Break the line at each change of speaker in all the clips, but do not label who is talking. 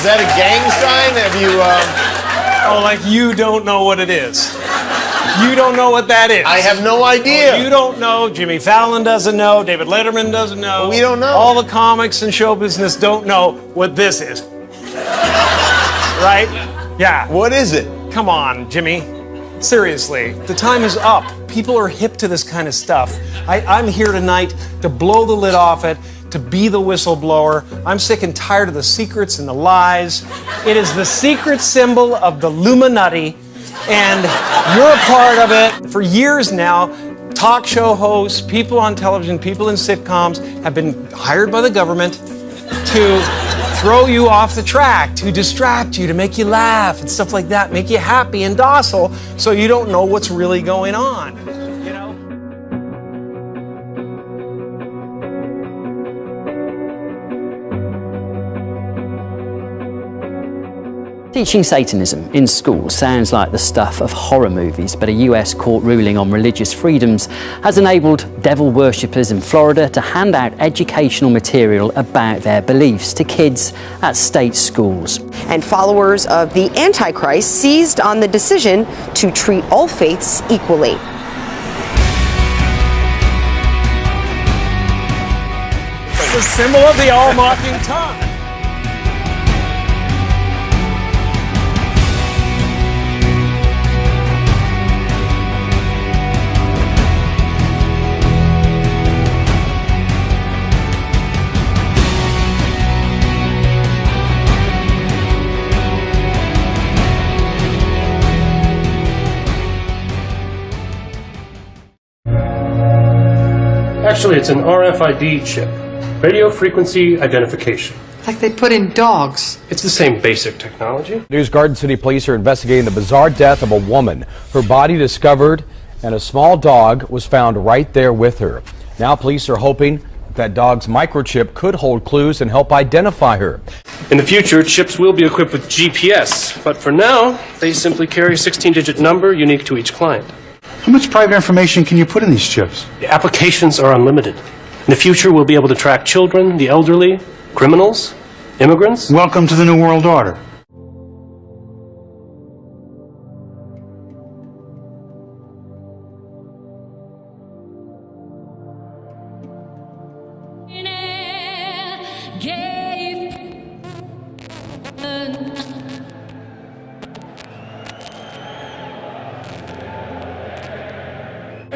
that a gang sign? Have you,
Oh, like you don't know what it is. You don't know what that is.
I have no idea.
You don't know. Jimmy Fallon doesn't know. David Letterman doesn't know.
We don't know.
All the comics and show business don't know what this is. Right? Yeah.
What is it?
Come on, Jimmy. Seriously, the time is up. People are hip to this kind of stuff. I'm here tonight to blow the lid off it, to be the whistleblower. I'm sick and tired of the secrets and the lies. It is the secret symbol of the Illuminati, and you're a part of it. For years now, talk show hosts, people on television, people in sitcoms have been hired by the government to throw you off the track, to distract you, to make you laugh and stuff like that, make you happy and docile so you don't know what's really going on. You know?
Teaching Satanism in schools sounds like the stuff of horror movies, but a US court ruling on religious freedoms has enabled devil worshippers in Florida to hand out educational material about their beliefs to kids at state schools.
And followers of the Antichrist seized on the decision to treat all faiths equally.
It's the symbol of the all-mocking tongue.
Actually, it's an RFID chip, radio frequency identification.
Like they put in dogs.
It's the same basic technology.
News Garden City police are investigating the bizarre death of a woman. Her body discovered and a small dog was found right there with her. Now police are hoping that dog's microchip could hold clues and help identify her.
In the future, chips will be equipped with GPS, but for now, they simply carry a 16-digit number unique to each client.
How much private information can you put in these chips?
The applications are unlimited. In the future, we'll be able to track children, the elderly, criminals, immigrants.
Welcome to the New World Order.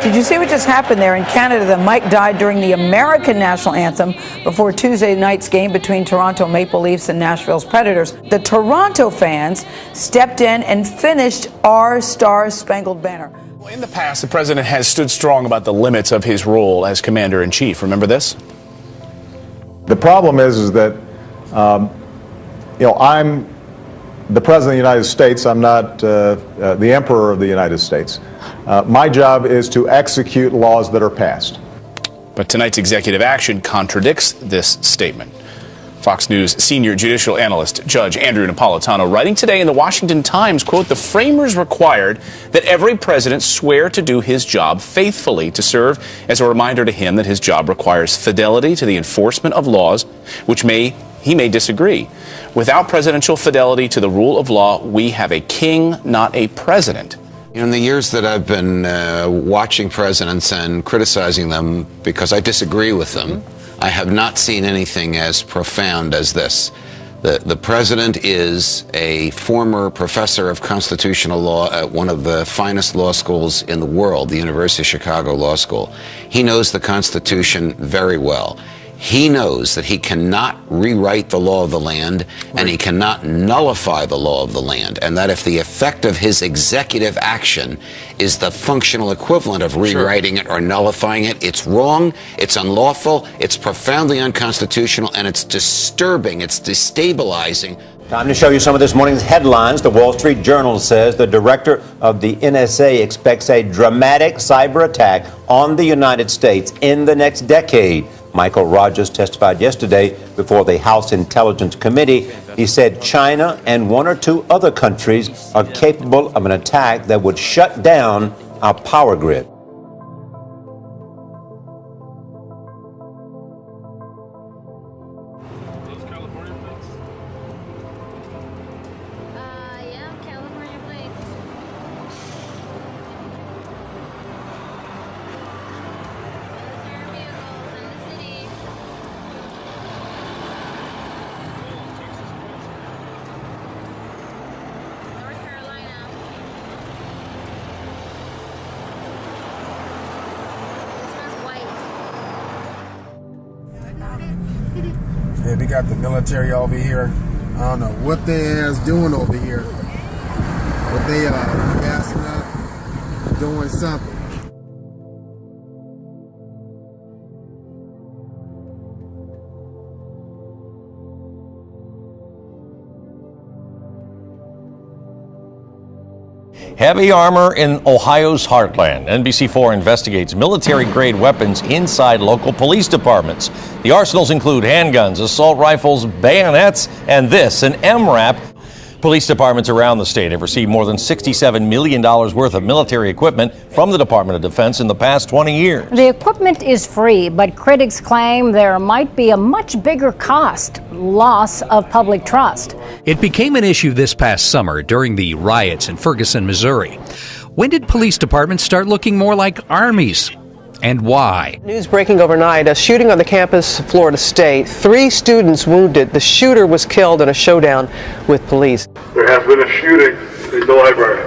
Did you see what just happened there in Canada? The mic died during the American national anthem before Tuesday night's game between Toronto Maple Leafs and Nashville's Predators. The Toronto fans stepped in and finished Our Star-Spangled Banner.
In the past, the president has stood strong about the limits of his role as commander-in-chief. Remember this?
The problem is that, I'm the President of the United States. I'm not the Emperor of the United States. My job is to execute laws that are passed.
But tonight's executive action contradicts this statement. Fox News senior judicial analyst Judge Andrew Napolitano writing today in the Washington Times, quote, "The framers required that every president swear to do his job faithfully, to serve as a reminder to him that his job requires fidelity to the enforcement of laws, which he may disagree. Without presidential fidelity to the rule of law, we have a king, not a president."
In the years that I've been watching presidents and criticizing them because I disagree with them, I have not seen anything as profound as this. The president is a former professor of constitutional law at one of the finest law schools in the world, the University of Chicago Law School. He knows the Constitution very well. He knows that he cannot rewrite the law of the land, and he cannot nullify the law of the land, and that if the effect of his executive action is the functional equivalent of rewriting it or nullifying it, it's wrong, it's unlawful, it's profoundly unconstitutional, and it's disturbing, it's destabilizing.
Time to show you some of this morning's headlines. The Wall Street Journal says the director of the NSA expects a dramatic cyber attack on the United States in the next decade. Michael Rogers testified yesterday before the House Intelligence Committee. He said China and one or two other countries are capable of an attack that would shut down our power grid.
Yeah, they got the military over here. I don't know what they ass doing over here, but they are gassing up, doing something.
Heavy armor in Ohio's heartland. NBC4 investigates military-grade weapons inside local police departments. The arsenals include handguns, assault rifles, bayonets, and this, an MRAP. Police departments around the state have received more than $67 million worth of military equipment from the Department of Defense in the past 20 years.
The equipment is free, but critics claim there might be a much bigger cost, loss of public trust.
It became an issue this past summer during the riots in Ferguson, Missouri. When did police departments start looking more like armies? And why?
News breaking overnight, a shooting on the campus of Florida State. 3 students wounded. The shooter was killed in a showdown with police.
There has been a shooting in the library.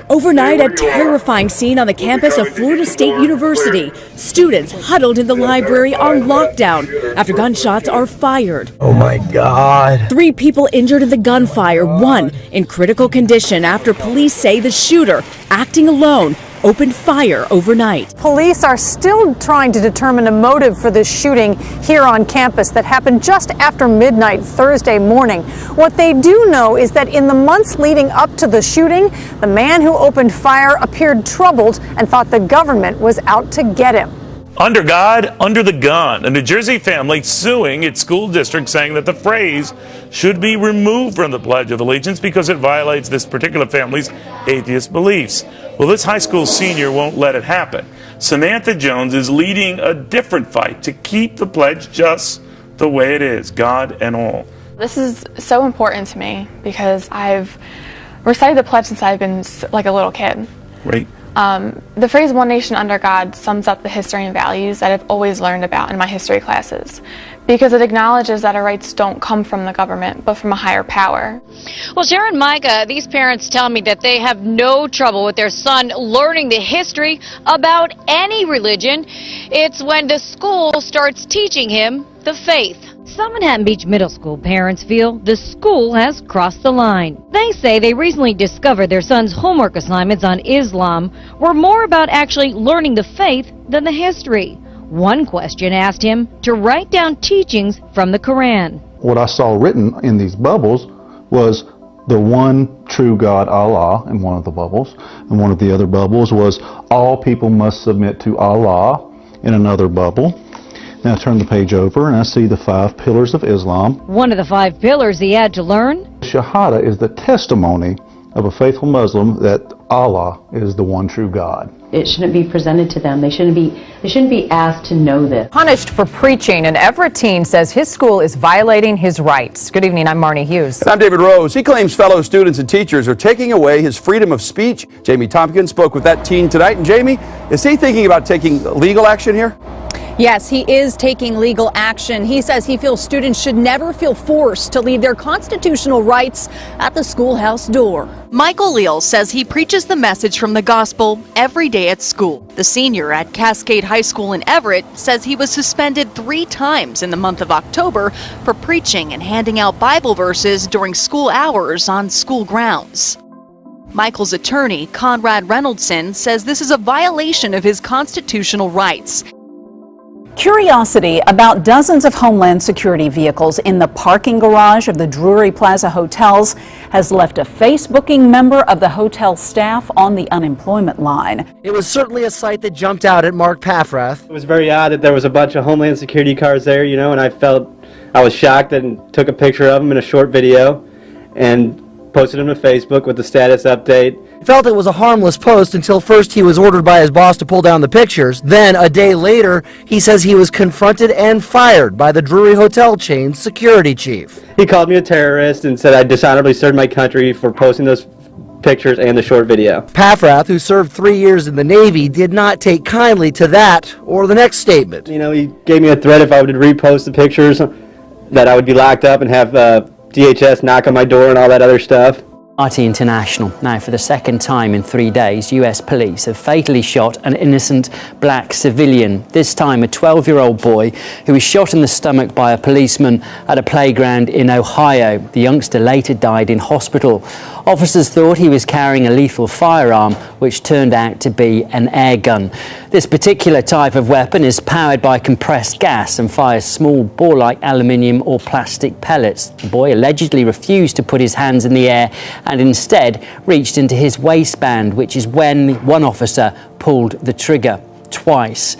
Overnight, a terrifying scene on the campus of Florida State University. Students huddled in the library on lockdown after gunshots are fired.
Oh my God.
3 people injured in the gunfire, 1 in critical condition after police say the shooter, acting alone, opened fire overnight.
Police are still trying to determine a motive for this shooting here on campus that happened just after midnight Thursday morning. What they do know is that in the months leading up to the shooting, the man who opened fire appeared troubled and thought the government was out to get him.
Under God, under the gun. A New Jersey family suing its school district saying that the phrase should be removed from the Pledge of Allegiance because it violates this particular family's atheist beliefs. Well, this high school senior won't let it happen. Samantha Jones is leading a different fight to keep the pledge just the way it is, God and all.
This is so important to me because I've recited the pledge since I've been like a little kid.
Right.
The phrase "One Nation Under God" sums up the history and values that I've always learned about in my history classes, because it acknowledges that our rights don't come from the government, but from a higher power.
Well, Sharon Micah, these parents tell me that they have no trouble with their son learning the history about any religion. It's when the school starts teaching him the faith.
Some Manhattan Beach Middle School parents feel the school has crossed the line. They say they recently discovered their son's homework assignments on Islam were more about actually learning the faith than the history. One question asked him to write down teachings from the Quran.
What I saw written in these bubbles was the one true God, Allah, in one of the bubbles. And one of the other bubbles was all people must submit to Allah in another bubble. Now I turn the page over and I see the 5 pillars of Islam.
One of the 5 pillars he had to learn?
Shahada is the testimony of a faithful Muslim that Allah is the one true God.
It shouldn't be presented to them. They shouldn't be asked to know this.
Punished for preaching, an Everett teen says his school is violating his rights. Good evening, I'm Marnie Hughes.
And I'm David Rose. He claims fellow students and teachers are taking away his freedom of speech. Jamie Tompkins spoke with that teen tonight. And Jamie, is he thinking about taking legal action here?
Yes, he is taking legal action. He says he feels students should never feel forced to leave their constitutional rights at the schoolhouse door.
Michael Leal says he preaches the message from the gospel every day at school. The senior at Cascade High School in Everett says he was suspended 3 times in the month of October for preaching and handing out Bible verses during school hours on school grounds. Michael's attorney, Conrad Reynoldson, says this is a violation of his constitutional rights.
Curiosity about dozens of Homeland Security vehicles in the parking garage of the Drury Plaza hotels has left a Facebooking member of the hotel staff on the unemployment line.
It was certainly a sight that jumped out at Mark Paffrath.
It was very odd that there was a bunch of Homeland Security cars there, you know, and I was shocked and took a picture of them in a short video and posted them to Facebook with the status update.
He felt it was a harmless post until first he was ordered by his boss to pull down the pictures. Then, a day later, he says he was confronted and fired by the Drury Hotel chain's security chief.
He called me a terrorist and said I dishonorably served my country for posting those pictures and the short video.
Paffrath, who served 3 years in the Navy, did not take kindly to that or the next statement.
You know, he gave me a threat if I would repost the pictures that I would be locked up and have DHS knock on my door and all that other stuff.
International. Now, for the second time in 3 days, US police have fatally shot an innocent black civilian, this time a 12-year-old boy who was shot in the stomach by a policeman at a playground in Ohio. The youngster later died in hospital. Officers thought he was carrying a lethal firearm, which turned out to be an air gun. This particular type of weapon is powered by compressed gas and fires small ball-like aluminium or plastic pellets. The boy allegedly refused to put his hands in the air and instead reached into his waistband, which is when one officer pulled the trigger twice.